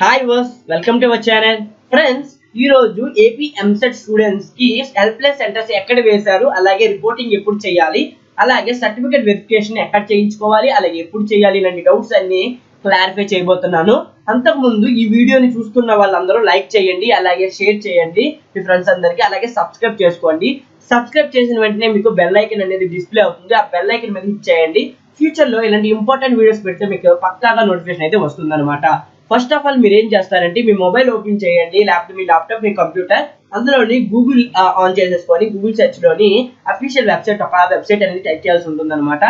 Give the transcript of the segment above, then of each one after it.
Hi వర్స్ welcome to our channel friends. ఈ రోజు ఏపీ ఎంసెట్ స్టూడెంట్స్ కి హెల్ప్లెస్ సెంటర్స్ ఎక్కడ వేశారు, అలాగే రిపోర్టింగ్ ఎప్పుడు చేయాలి, అలాగే సర్టిఫికేట్ వెరిఫికేషన్ ఎక్కడ చేయించుకోవాలి, అలాగే ఎప్పుడు చేయాలి ఇలాంటి డౌట్స్ అన్ని క్లారిఫై చేయబోతున్నాను. అంతకుముందు ఈ వీడియోని చూస్తున్న వాళ్ళందరూ లైక్ చేయండి, అలాగే షేర్ చేయండి మీ ఫ్రెండ్స్ అందరికి, అలాగే సబ్స్క్రైబ్ చేసుకోండి. సబ్స్క్రైబ్ చేసిన వెంటనే మీకు బెల్ ఐకాన్ అనేది డిస్ప్లే అవుతుంది. ఆ బెల్ ఐకాన్ మీద హిట్ చేయండి. ఫ్యూచర్ లో ఇలాంటి ఇంపార్టెంట్ వీడియోస్ పెడితే మీకు పక్కాగా నోటిఫికేషన్ అయితే వస్తుంది అనమాట. ఫస్ట్ ఆఫ్ ఆల్ మీరు ఏం చేస్తారంటే మీ మొబైల్ ఓపెన్ చేయండి, లేకపోతే మీ ల్యాప్టాప్, మీ కంప్యూటర్, అందులోని గూగుల్ ఆన్ చేసేసుకొని గూగుల్ సెర్చ్ లోని అఫీషియల్ వెబ్సైట్, ఒక వెబ్సైట్ అనేది టైప్ చేయాల్సి ఉంటుంది అనమాట.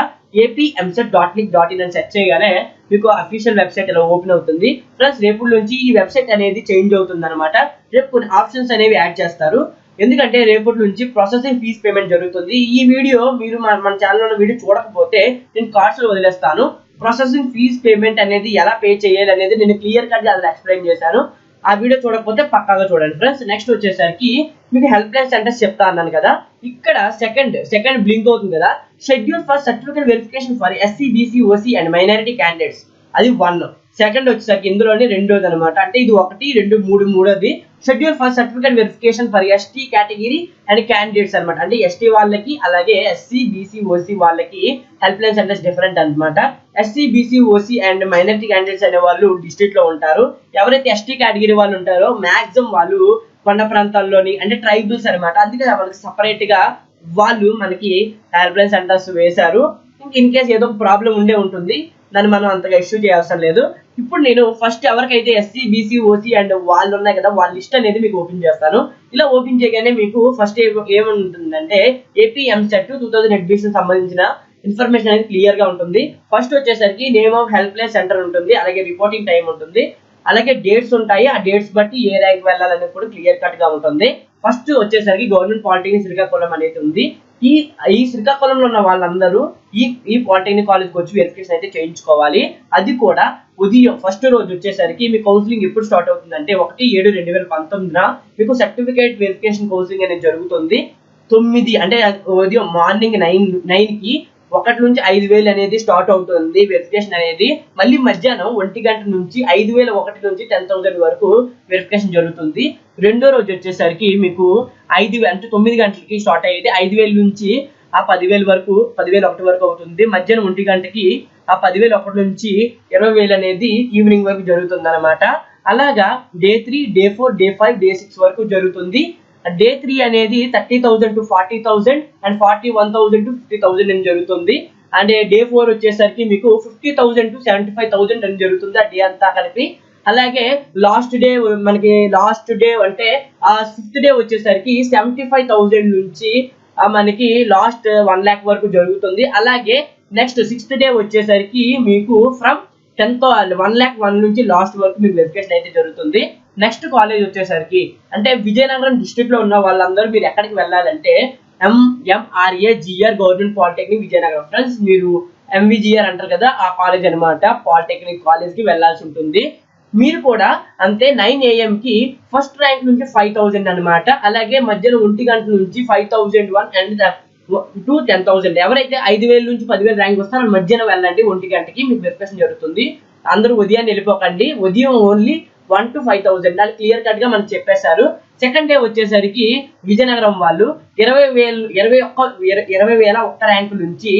apmcet.nic.in అని సెర్చ్ చేయగానే మీకు అఫీషియల్ వెబ్సైట్ ఇలా ఓపెన్ అవుతుంది. ప్లస్ రేపు నుంచి ఈ వెబ్సైట్ అనేది చేంజ్ అవుతుంది అనమాట. రేపు కొన్ని ఆప్షన్స్ అనేవి యాడ్ చేస్తారు. ఎందుకంటే రేపటి నుంచి ప్రాసెసింగ్ ఫీజ్ పేమెంట్ జరుగుతుంది. ఈ వీడియో మీరు మన ఛానల్లో వీడియో చూడకపోతే నేను కార్డ్స్ లో వదిలేస్తాను. ప్రాసెసింగ్ ఫీజ్ పేమెంట్ అనేది ఎలా పే చేయాలి అనేది నేను క్లియర్ కట్ గా అది ఎక్స్ప్లెయిన్ చేశాను. ఆ వీడియో చూడకపోతే పక్కాగా చూడండి ఫ్రెండ్స్. నెక్స్ట్ వచ్చేసరికి మీకు హెల్ప్ లైన్ సెంటర్స్ చెప్తా అన్నాను కదా, ఇక్కడ సెకండ్ బ్లింక్ అవుతుంది కదా, schedule for certificate verification for SC, BC, OC and minority candidates, అది 1. సెకండ్ వచ్చేసరికి ఇందులోనే రెండోది అనమాట. అంటే ఇది 1, 2, 3 మూడోది schedule for certificate verification for ST category and candidates అనమాట. అంటే ఎస్టీ వాళ్ళకి, అలాగే ఎస్సీ, బీసీ, ఓసీ వాళ్ళకి హెల్ప్ లైన్ సెంటర్స్ డిఫరెంట్ అనమాట. SC, BC, OC and minority candidates అనే వాళ్ళు డిస్ట్రిక్ట్ లో ఉంటారు. ఎవరైతే ఎస్టీ కేటగిరీ వాళ్ళు ఉంటారో మాక్సిమం వాళ్ళు కొండ ప్రాంతాల్లోని, అంటే ట్రైబల్స్ అనమాట. అందుకే వాళ్ళకి సపరేట్ గా వాళ్ళు మనకి హెల్ప్ లైన్ సెంటర్స్ వేశారు. ఇన్ కేసు ఏదో ప్రాబ్లం ఉండే ఉంటుంది, దాన్ని మనం అంతగా ఇష్యూ చేయాల్సిన లేదు. ఇప్పుడు నేను ఫస్ట్ ఎవరికైతే ఎస్సీ, బీసీ, ఓసీ అండ్ వాళ్ళు ఉన్నాయి కదా, వాళ్ళ లిస్ట్ అనేది మీకు ఓపెన్ చేస్తాను. ఇలా ఓపెన్ చేయగానే మీకు ఫస్ట్ ఏముంటుందంటే ఏపీ ఎంసెట్ 2000 అడ్మిషన్ సంబంధించిన ఇన్ఫర్మేషన్ అనేది క్లియర్ గా ఉంటుంది. ఫస్ట్ వచ్చేసరికి name of help line centre ఉంటుంది, అలాగే రిపోర్టింగ్ టైం ఉంటుంది, అలాగే డేట్స్ ఉంటాయి. ఆ డేట్స్ బట్టి ఏ ర్యాంక్ వెళ్ళాలనేది కూడా క్లియర్ కట్ గా ఉంటుంది. ఫస్ట్ వచ్చేసరికి గవర్నమెంట్ పాలిటెక్నిక్ శ్రీకాకుళం అనేది ఉంది. ఈ శ్రీకాకుళంలో ఉన్న వాళ్ళందరూ ఈ పాలిటెక్నిక్ కాలేజ్కి వచ్చి వెరిఫికేషన్ అయితే చేయించుకోవాలి. అది కూడా ఉదయం ఫస్ట్ రోజు వచ్చేసరికి మీ కౌన్సిలింగ్ ఎప్పుడు స్టార్ట్ అవుతుందంటే 1/7/2019 మీకు సర్టిఫికేట్ వెరిఫికేషన్ కౌన్సిలింగ్ అనేది జరుగుతుంది. 9 అంటే ఉదయం మార్నింగ్ 9 కి 1 నుంచి 5,000 అనేది స్టార్ట్ అవుతుంది వెరిఫికేషన్ అనేది. మళ్ళీ మధ్యాహ్నం 1 గంట నుంచి 5,001 నుంచి 10,000 వరకు వెరిఫికేషన్ జరుగుతుంది. రెండో రోజు వచ్చేసరికి మీకు 5 అంటే 9 గంటలకి స్టార్ట్ అయ్యేది, 5,000 నుంచి ఆ 10,000 వరకు, 10,001 వరకు అవుతుంది. మధ్యాహ్నం 1 గంటకి ఆ 10,001 నుంచి 20,000 అనేది ఈవినింగ్ వరకు జరుగుతుంది అనమాట. అలాగా డే 3, డే 4, డే 5, డే 6 వరకు జరుగుతుంది. డే 3 అనేది 30,000 to 40,000 అండ్ 41,000 to 50,000 అని జరుగుతుంది. అండ్ డే 4 వచ్చేసరికి మీకు 50,000 to 75,000 అని జరుగుతుంది ఆ డే అంతా కలిపి. అలాగే లాస్ట్ డే అంటే ఆ 5th డే వచ్చేసరికి 75,000 నుంచి మనకి లాస్ట్ 1 lakh వరకు జరుగుతుంది. అలాగే నెక్స్ట్ 6th డే వచ్చేసరికి మీకు ఫ్రమ్ 1 lakh 1 నుంచి లాస్ట్ వరకు మీకు వెరిఫికేషన్ అయితే జరుగుతుంది. నెక్స్ట్ కాలేజ్ వచ్చేసరికి అంటే విజయనగరం డిస్ట్రిక్ట్ లో ఉన్న వాళ్ళందరూ మీరు ఎక్కడికి వెళ్ళాలంటే MRAGR government polytechnic Vizianagaram. Friends మీరు MVGR అంటారు కదా, ఆ కాలేజ్ అనమాట. పాలిటెక్నిక్ కాలేజ్ కి వెళ్ళాల్సి ఉంటుంది. మీరు కూడా అంతే 9 AM కి ఫస్ట్ ర్యాంక్ నుంచి 5,000 అనమాట. అలాగే మధ్యాహ్నం 1 గంట నుంచి 5,001 అండ్ టు 10,000. ఎవరైతే 5,000 నుంచి 10,000 ర్యాంక్ వస్తారో మధ్యాహ్నం వెళ్ళండి, 1 గంటకి మీకు వెరిఫికేషన్ జరుగుతుంది. అందరూ ఉదయాన్ని వెళ్ళిపోకండి, ఉదయం ఓన్లీ 1 to 5,000 అది క్లియర్ కట్ గా మనకు చెప్పేశారు. సెకండ్ డే వచ్చేసరికి విజయనగరం వాళ్ళు 20,001 ర్యాంక్ నుంచి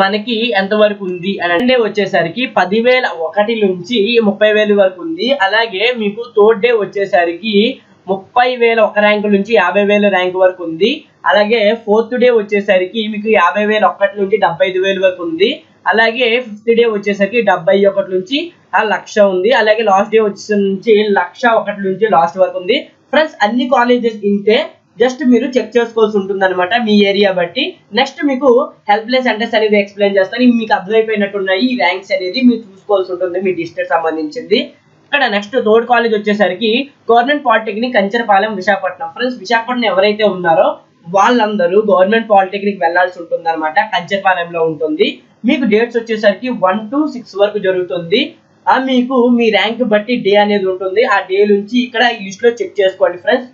మనకి ఎంత వరకు ఉంది అని డే వచ్చేసరికి 10,001 నుంచి 30,000 వరకు ఉంది. అలాగే మీకు థర్డ్ డే వచ్చేసరికి 30,001 ర్యాంకు నుంచి 50,000 ర్యాంక్ వరకు ఉంది. అలాగే ఫోర్త్ డే వచ్చేసరికి మీకు 50,001 నుంచి 75,000 వరకు ఉంది. అలాగే 5th డే వచ్చేసరికి 71 నుంచి 1,00,000 ఉంది. అలాగే లాస్ట్ డే వచ్చే నుంచి 1,01 నుంచి లాస్ట్ వరకు ఉంది. ఫ్రెండ్స్ అన్ని కాలేజెస్ ఇంతే, జస్ట్ మీరు చెక్ చేసుకోవాల్సి ఉంటుంది అనమాట మీ ఏరియా బట్టి. నెక్స్ట్ మీకు హెల్ప్ లైన్ సెంటర్స్ అనేది ఎక్స్ప్లెయిన్ చేస్తాను. మీకు అర్థమైపోయినట్టున్నాయి ఈ ర్యాంక్స్ అనేది మీరు చూసుకోవాల్సి ఉంటుంది మీ డిస్ట్రిక్ట్ సంబంధించింది. ఇక్కడ నెక్స్ట్ థర్డ్ కాలేజ్ వచ్చేసరికి government polytechnic Kancharapalem Visakhapatnam. Friends Visakhapatnam ఎవరైతే ఉన్నారో వాళ్ళందరూ గవర్నమెంట్ పాలిటెక్నిక్ వెళ్లాల్సి ఉంటుంది అనమాట. కంచరపాలెంలో ఉంటుంది. మీకు డేట్స్ వచ్చేసరికి 1 to 6 వరకు జరుగుతుంది. మీకు మీ ర్యాంక్ బట్టి డే అనేది ఉంటుంది. ఆ డే నుంచి ఇక్కడ లిస్ట్ లో చెక్ చేసుకోండి ఫ్రెండ్స్.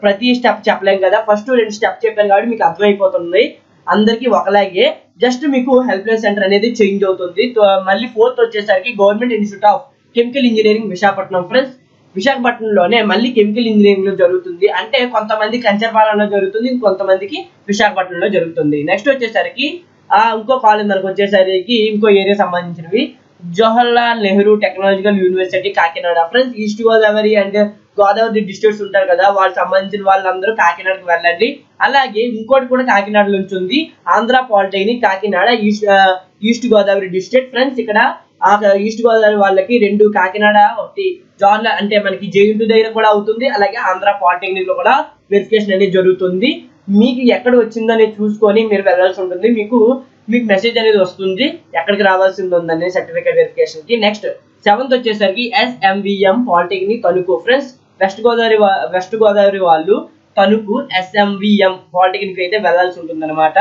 ప్రతి స్టెప్ చెప్పలేం కదా, ఫస్ట్ 2 స్టెప్ చెప్పాను కాబట్టి మీకు అర్థమైపోతుంది అందరికి ఒకలాగే. జస్ట్ మీకు హెల్ప్ లైన్ సెంటర్ అనేది చేంజ్ అవుతుంది. మళ్ళీ 4th వచ్చేసరికి government institute of chemical engineering Visakhapatnam friends. విశాఖపట్నంలోనే మళ్ళీ కెమికల్ ఇంజనీరింగ్ లో జరుగుతుంది. అంటే కొంతమంది కంచరపాలెంలో జరుగుతుంది, ఇంకొంతమందికి విశాఖపట్నంలో జరుగుతుంది. నెక్స్ట్ వచ్చేసరికి ఇంకో కాలేజ్ మనకు వచ్చేసరికి ఇంకో ఏరియా సంబంధించినవి Jawaharlal Nehru technological university Kakinada friends. East Godavari and Godavari districts ఉంటారు కదా, వాళ్ళకి సంబంధించిన వాళ్ళందరూ కాకినాడకి వెళ్ళండి. అలాగే ఇంకోటి కూడా కాకినాడ నుంచి ఉంది, Andhra polytechnic Kakinada east Godavari district friends. ఇక్కడ ఈస్ట్ గోదావరి వాళ్ళకి 2 కాకినాడ, ఒకటి జవహర్లాల్ అంటే మనకి జేఎన్టీ దగ్గర కూడా అవుతుంది. అలాగే ఆంధ్ర పాలిటెక్నిక్ లో కూడా వెరిఫికేషన్ అనేది జరుగుతుంది. మీకు ఎక్కడ వచ్చిందని చూసుకొని మీరు వెళ్ళాల్సి ఉంటుంది. మీకు మెసేజ్ అనేది వస్తుంది ఎక్కడికి రావాల్సింది ఉందని సర్టిఫికేట్ వెరిఫికేషన్ కి. నెక్స్ట్ 7th వచ్చేసరికి SMVM polytechnic Tanuku friends. West Godavari వాళ్ళు తణుకు SMVM పాలిటెక్నిక్ అయితే వెళ్ళాల్సి ఉంటుంది అనమాట.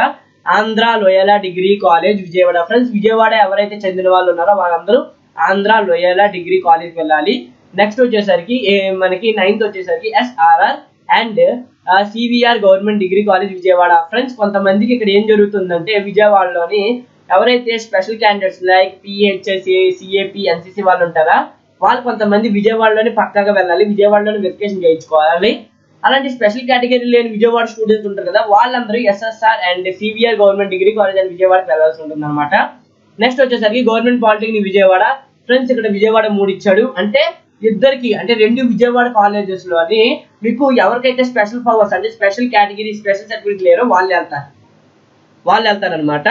Andhra Loyola degree college Vijayawada friends. Vijayawada ఎవరైతే చెందిన వాళ్ళు ఉన్నారో వాళ్ళందరూ ఆంధ్ర లోయలా డిగ్రీ కాలేజ్ వెళ్ళాలి. నెక్స్ట్ వచ్చేసరికి మనకి 9th వచ్చేసరికి SRR and CVR government degree college Vijayawada friends. కొంతమందికి ఇక్కడ ఏం జరుగుతుందంటే విజయవాడలోని ఎవరైతే special candidates like PHS, CAP, NCC వాళ్ళు ఉంటారా, వాళ్ళు కొంతమంది విజయవాడలోని పక్కాగా వెళ్ళాలి, విజయవాడలోని వెరిఫికేషన్ చేయించుకోవాలి. అలాంటి స్పెషల్ కేటగిరీ లేని విజయవాడ స్టూడెంట్స్ ఉంటారు కదా, వాళ్ళందరూ SSR and CVR government degree college and విజయవాడకి వెళ్ళాల్సి ఉంటుంది అనమాట. నెక్స్ట్ వచ్చేసరికి గవర్నమెంట్ పాలిటెక్నిక్ విజయవాడ ఫ్రెండ్స్. ఇక్కడ విజయవాడ 3 ఇచ్చాడు, అంటే ఇద్దరికి అంటే 2 విజయవాడ కాలేజెస్ లోని మీకు ఎవరికైతే స్పెషల్ పవర్స్ అంటే స్పెషల్ కేటగిరీ స్పెషల్ సర్టిఫికేట్ లేరో వాళ్ళు వెళ్తారు అనమాట.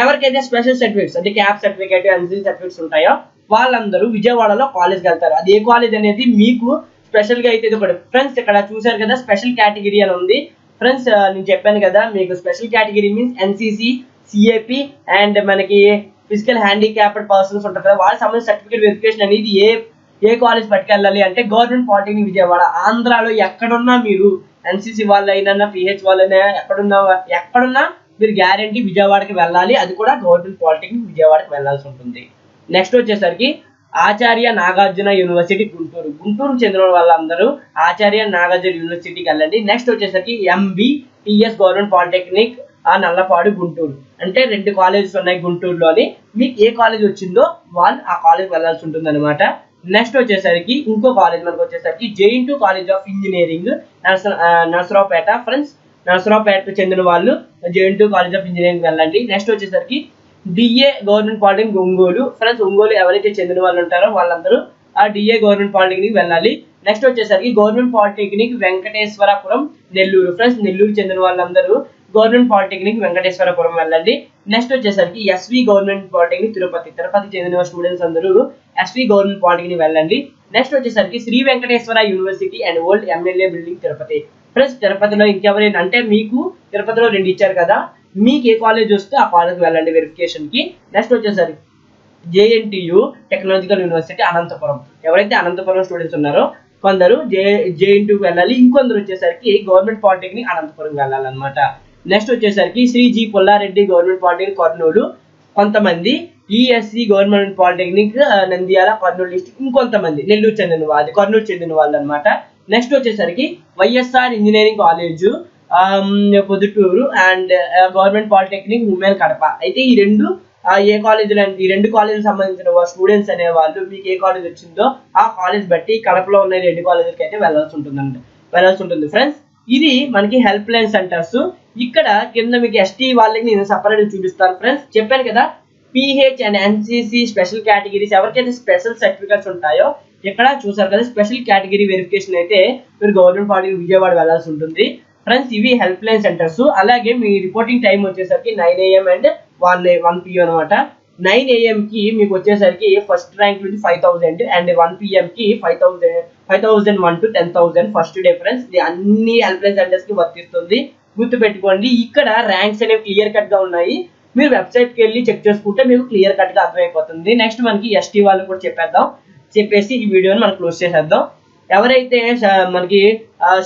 ఎవరికైతే స్పెషల్ సర్టిఫికేట్స్ అంటే క్యాప్ సర్టిఫికేట్, NCC సర్టిఫికేట్స్ ఉంటాయో వాళ్ళందరూ విజయవాడలో కాలేజ్కి వెళ్తారు. అది ఏ కాలేజ్ అనేది మీకు స్పెషల్ గా అయితే ఇది ఒకటి ఫ్రెండ్స్. ఇక్కడ చూసారు కదా స్పెషల్ కేటగిరీ అని ఉంది ఫ్రెండ్స్. నేను చెప్పాను కదా మీకు special category means NCC, CAP and మనకి ఫిజికల్ హ్యాండిక్యాప్డ్ పర్సన్స్ ఉంటారు కదా, వాళ్ళకి సంబంధించిన సర్టిఫికేట్ వెరిఫికేషన్ అనేది ఏ కాలేజ్ పట్టుకెళ్ళాలి అంటే గవర్నమెంట్ పాలిటెక్నిక్ విజయవాడ. ఆంధ్రాలో ఎక్కడున్నా మీరు NCC వాళ్ళైనా PH వాళ్ళైనా ఎక్కడున్నా మీరు గ్యారంటీ విజయవాడకి వెళ్ళాలి. అది కూడా గవర్నమెంట్ పాలిటెక్నిక్ విజయవాడకి వెళ్ళాల్సి ఉంటుంది. నెక్స్ట్ వచ్చేసరికి ఆచార్య నాగార్జున యూనివర్సిటీ గుంటూరు చెందిన వాళ్ళందరూ ఆచార్య నాగార్జున యూనివర్సిటీకి వెళ్ళండి. నెక్స్ట్ వచ్చేసరికి MBTS government polytechnic Nallapadu Guntur. అంటే 2 కాలేజెస్ ఉన్నాయి గుంటూరులోని. మీకు ఏ కాలేజ్ వచ్చిందో వాళ్ళు ఆ కాలేజ్ వెళ్ళాల్సి ఉంటుంది అనమాట. నెక్స్ట్ వచ్చేసరికి ఇంకో కాలేజ్ మనకు వచ్చేసరికి JNT college of engineering Narasaraopet friends. నరసరావుపేటకు చెందిన వాళ్ళు JNT కాలేజ్ ఆఫ్ ఇంజనీరింగ్ వెళ్ళండి. నెక్స్ట్ వచ్చేసరికి DA government polytechnic Ongole friends. Ongole ఎవరైతే చెందిన వాళ్ళు ఉంటారో వాళ్ళందరూ ఆ DA గవర్నమెంట్ పాలిటెక్నిక్ వెళ్ళాలి. నెక్స్ట్ వచ్చేసరికి government polytechnic Venkateswarapuram Nellore friends. Nellore చెందిన వాళ్ళందరూ గవర్నమెంట్ పాలిటెక్నిక్ వెంకటేశ్వరపురం వెళ్ళండి. నెక్స్ట్ వచ్చేసరికి SV గవర్నమెంట్ పాలిటెక్నిక్ తిరుపతి చెందిన స్టూడెంట్స్ అందరూ SV గవర్నమెంట్ పాలిటెక్నిక్ వెళ్ళండి. నెక్స్ట్ వచ్చేసరికి Sri Venkateswara university and old MLA building Tirupati friends. తిరుపతిలో ఇంకెవరైనా అంటే మీకు తిరుపతిలో 2 ఇచ్చారు కదా, మీకు ఏ కాలేజ్ వస్తే ఆ కాలేజ్కి వెళ్ళండి వెరిఫికేషన్ కి. నెక్స్ట్ వచ్చేసరికి JNTU టెక్నాలజికల్ యూనివర్సిటీ అనంతపురం. ఎవరైతే అనంతపురం స్టూడెంట్స్ ఉన్నారో కొందరు JNTUకి వెళ్ళాలి, ఇంకొందరు వచ్చేసరికి గవర్నమెంట్ పాలిటెక్నిక్ అనంతపురం వెళ్ళాలన్నమాట. నెక్స్ట్ వచ్చేసరికి Sri G Pullareddy government polytechnic Kurnool, కొంతమంది ESC government polytechnic Nandyal Kurnool district, ఇంకొంతమంది నెల్లూరు చెందిన కర్నూలు చెందిన వాళ్ళు అనమాట. నెక్స్ట్ వచ్చేసరికి YSR engineering college Proddatur and government polytechnic women Kadapa. అయితే ఈ 2 ఏ కాలేజీలు అంటే ఈ 2 కాలేజీలకు సంబంధించిన స్టూడెంట్స్ అనే వాళ్ళు మీకు ఏ కాలేజ్ వచ్చిందో ఆ కాలేజ్ బట్టి కడపలో ఉన్న 2 కాలేజీలకి అయితే వెళ్ళాల్సి ఉంటుంది ఫ్రెండ్స్. ఇది మనకి హెల్ప్ లైన్ సెంటర్స్. ఇక్కడ కింద మీకు ST వాళ్ళకి నేను సపరేట్ చూపిస్తాను ఫ్రెండ్స్. చెప్పాను కదా PH and NCC special categories ఎవరికైతే స్పెషల్ సర్టిఫికేట్స్ ఉంటాయో ఇక్కడ చూసారు కదా స్పెషల్ కేటగిరీ వెరిఫికేషన్ అయితే మీరు గవర్నమెంట్ పాలిటెక్నిక్ విజయవాడ వెళ్ళాల్సి ఉంటుంది ఫ్రెండ్స్. ఇవి హెల్ప్ లైన్ సెంటర్స్. అలాగే మీ రిపోర్టింగ్ టైం వచ్చేసరికి 9 AM అండ్ 1 PM అనమాట. 9 AM కి మీకు వచ్చేసరికి ఫస్ట్ ర్యాంక్ నుంచి 5000 అండ్ 1 PM కి 5001 to 10,000 ఫస్ట్ డే ఫ్రెండ్స్. ఇది అన్ని హెల్ప్ లైన్ సెంటర్స్ కి వర్తిస్తుంది, గుర్తుపెట్టుకోండి. ఇక్కడ ర్యాంక్స్ అనేవి క్లియర్ కట్ గా ఉన్నాయి, మీరు వెబ్సైట్ కి వెళ్ళి చెక్ చేసుకుంటే మీకు క్లియర్ కట్ గా అర్థమైపోతుంది. నెక్స్ట్ మనకి ST వాళ్ళు కూడా చెప్పేసి ఈ వీడియోని మనం క్లోజ్ చేసేద్దాం. ఎవరైతే మనకి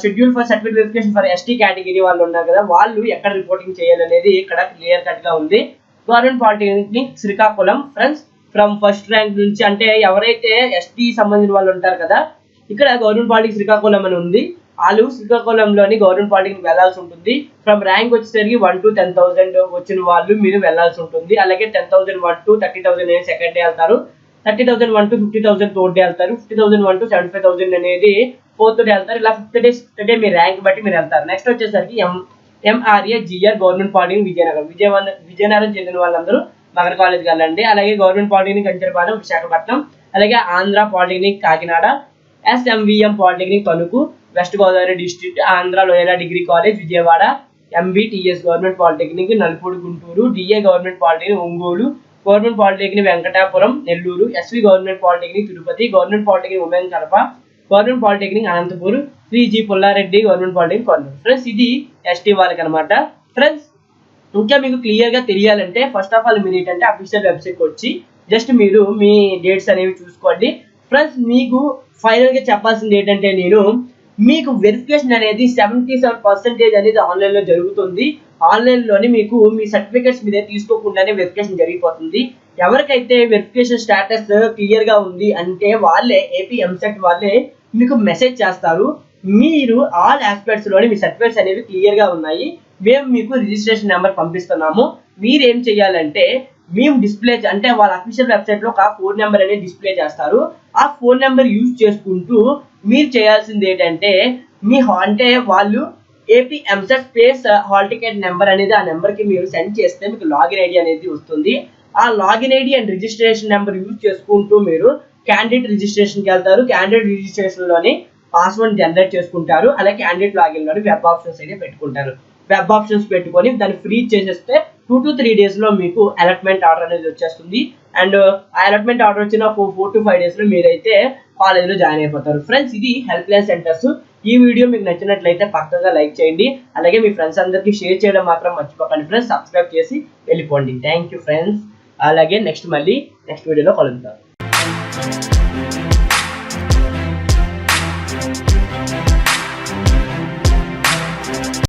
schedule for certificate verification for ST category వాళ్ళు ఉన్నారు కదా, వాళ్ళు ఎక్కడ రిపోర్టింగ్ చేయాలనేది ఇక్కడ క్లియర్ కట్ గా ఉంది. Government polytechnic Srikakulam friends. From first rank నుంచి అంటే ఎవరైతే ST సంబంధించిన వాళ్ళు ఉంటారు కదా, ఇక్కడ గవర్నమెంట్ పాలిటెక్నిక్ శ్రీకాకుళం అని ఉంది, వాళ్ళు శ్రీకాకుళంలోని గవర్నమెంట్ పాలిటెక్నిక్ వెళ్ళాల్సి ఉంటుంది. ఫ్రమ్ ర్యాంక్ వచ్చేసరికి 1 to 10,000 వచ్చిన వాళ్ళు మీరు వెళ్ళాల్సి ఉంటుంది. అలాగే 10,001 to 30,000 సెకండ్ డే వెళ్తారు. 30,000 1 to 50,000 థర్డ్ డే వెళ్తారు, 50,000 1 to 75,000 అనేది ఫోర్త్ డే వెళ్తారు. ఇలా ఫిఫ్త్ డే మీ ర్యాంక్ బట్టి మీరు వెళ్తారు. నెక్స్ట్ వచ్చేసరికి MRA GR government polytechnic Vizianagaram. Vizianagaram చెందిన వాళ్ళందరూ మగర కాలేజ్కి వెళ్ళండి. అలాగే గవర్నమెంట్ పాలిటెక్నిక్ కంచరపాలెం విశాఖపట్నం, అలాగే Andhra polytechnic Kakinada, SMVM polytechnic Tanuku west Godavari district, Andhra Loyola degree college Vijayawada, MBTS government polytechnic Nalupudi Guntur, DA government polytechnic Ongole, government polytechnic Venkatapuram Nellore, SV government polytechnic Tirupati, government polytechnic women Kadapa, government polytechnic Anantapur, Sri G Pullareddy government polytechnic Kolluru. Friends ఇది ST వాళ్ళకి అనమాట. Friends ఇంకా మీకు క్లియర్గా తెలియాలంటే first of all మీరు ఏంటంటే official వెబ్సైట్కి వచ్చి జస్ట్ మీరు మీ డేట్స్ అనేవి చూసుకోండి. ఫ్రెండ్స్ మీకు ఫైనల్గా చెప్పాల్సింది ఏంటంటే నేను మీకు వెరిఫికేషన్ అనేది 77% అనేది ఆన్లైన్లో జరుగుతుంది. ఆన్లైన్లోనే మీకు మీ సర్టిఫికేట్స్ మీదే తీసుకోకుండానే వెరిఫికేషన్ జరిగిపోతుంది. ఎవరికైతే వెరిఫికేషన్ స్టేటస్ క్లియర్గా ఉంది అంటే వాళ్ళే ఏపీ ఎంసెట్ వాళ్ళే మీకు మెసేజ్ చేస్తారు. మీరు ఆల్ ఆస్పెక్ట్స్లోని మీ సర్టిఫికేట్స్ అనేవి క్లియర్గా ఉన్నాయి, మేము మీకు రిజిస్ట్రేషన్ నెంబర్ పంపిస్తున్నాము. మీరు ఏం చేయాలంటే మేము డిస్ప్లే అంటే వాళ్ళ అఫీషియల్ వెబ్సైట్లో ఒక ఫోన్ నెంబర్ అనేది డిస్ప్లే చేస్తారు. ఆ ఫోన్ నెంబర్ యూజ్ చేసుకుంటూ మీరు చేయాల్సింది ఏంటంటే అంటే వాళ్ళు AP EAMCET space hall ticket number అనేది ఆ నెంబర్కి మీరు సెండ్ చేస్తే మీకు లాగిన్ ఐడి అనేది వస్తుంది. ఆ login ID and registration number use చేసుకుంటూ మీరు క్యాండిడేట్ రిజిస్ట్రేషన్కి వెళ్తారు. క్యాండిడేట్ రిజిస్ట్రేషన్లోని పాస్వర్డ్ జనరేట్ చేసుకుంటారు. అలాగే క్యాండిడేట్ లాగిన్లోని వెబ్ ఆప్షన్స్ అయితే పెట్టుకుంటారు. వెబ్ ఆప్షన్స్ పెట్టుకొని దాన్ని ఫ్రీ చేసేస్తే 2 to 3 డేస్లో మీకు అలాట్మెంట్ ఆర్డర్ అనేది వచ్చేస్తుంది. అండ్ ఆ అలాట్మెంట్ ఆర్డర్ వచ్చిన 4 to 5 డేస్లో మీరైతే కాలేజీలో జాయిన్ అయిపోతారు. ఫ్రెండ్స్ ఇది హెల్ప్ లైన్ సెంటర్స్. ఈ వీడియో మీకు నచ్చినట్లయితే పక్కగా లైక్ చేయండి. అలాగే మీ ఫ్రెండ్స్ అందరికీ షేర్ చేయడం మాత్రం మర్చిపోకండి ఫ్రెండ్స్. సబ్స్క్రైబ్ చేసి వెళ్ళిపోండి. Thank you friends. అలాగే నెక్స్ట్ వీడియోలో కలుద్దాం.